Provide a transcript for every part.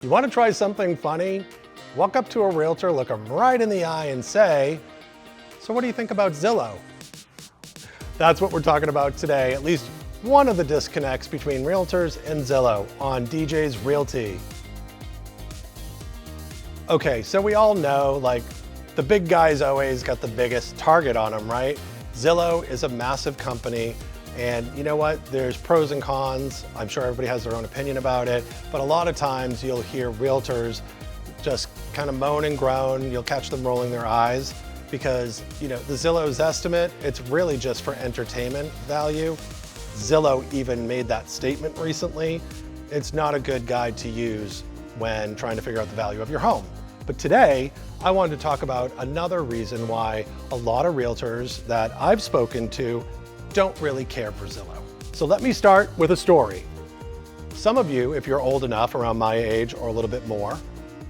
You want to try something funny? Walk up to a realtor, look them right in the eye and say, "So what do you think about Zillow?" That's what we're talking about today, at least one of the disconnects between realtors and Zillow on DJ's Realty. Okay, so we all know, like, the big guys always got the biggest target on them, right? Zillow is a massive company, and you know what? There's pros and cons. I'm sure everybody has their own opinion about it, but a lot of times you'll hear realtors just kind of moan and groan. You'll catch them rolling their eyes because, you know, the Zillow's estimate, it's really just for entertainment value. Zillow even made that statement recently. It's not a good guide to use when trying to figure out the value of your home. But today, I wanted to talk about another reason why a lot of realtors that I've spoken to don't really care for Zillow. So let me start with a story. Some of you, if you're old enough, around my age or a little bit more,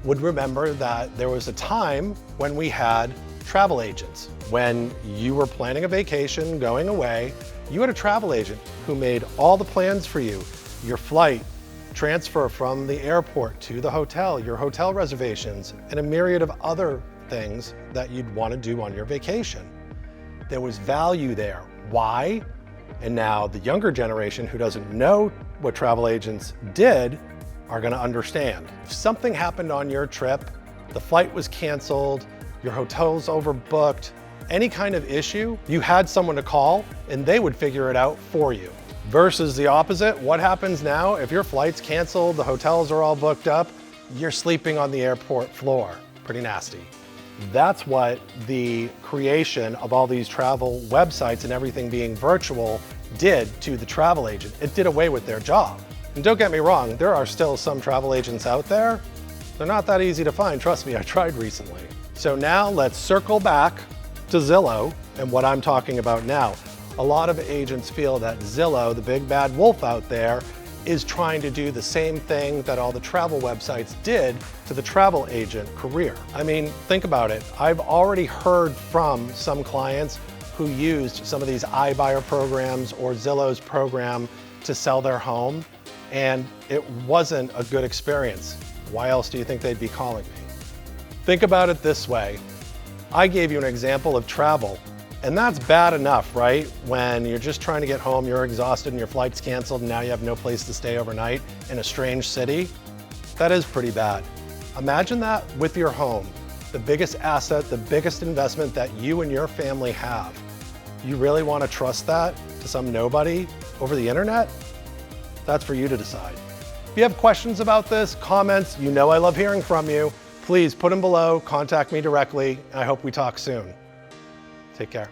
would remember that there was a time when we had travel agents. When you were planning a vacation, going away, you had a travel agent who made all the plans for you, your flight, transfer from the airport to the hotel, your hotel reservations, and a myriad of other things that you'd want to do on your vacation. There was value there. Why? And now the younger generation who doesn't know what travel agents did are going to understand. If something happened on your trip, the flight was canceled, your hotel's overbooked, any kind of issue, you had someone to call and they would figure it out for you. Versus the opposite, what happens now if your flight's canceled, the hotels are all booked up, you're sleeping on the airport floor. Pretty nasty. That's what the creation of all these travel websites and everything being virtual did to the travel agent. It did away with their job. And don't get me wrong, there are still some travel agents out there. They're not that easy to find, trust me, I tried recently. So now let's circle back to Zillow and what I'm talking about now. A lot of agents feel that Zillow, the big bad wolf out there, is trying to do the same thing that all the travel websites did to the travel agent career. I mean, think about it. I've already heard from some clients who used some of these iBuyer programs or Zillow's program to sell their home, and it wasn't a good experience. Why else do you think they'd be calling me? Think about it this way. I gave you an example of travel, and that's bad enough, right? When you're just trying to get home, you're exhausted and your flight's canceled and now you have no place to stay overnight in a strange city. That is pretty bad. Imagine that with your home, the biggest asset, the biggest investment that you and your family have. You really want to trust that to some nobody over the internet? That's for you to decide. If you have questions about this, comments, you know I love hearing from you. Please put them below, contact me directly. I hope we talk soon. Take care.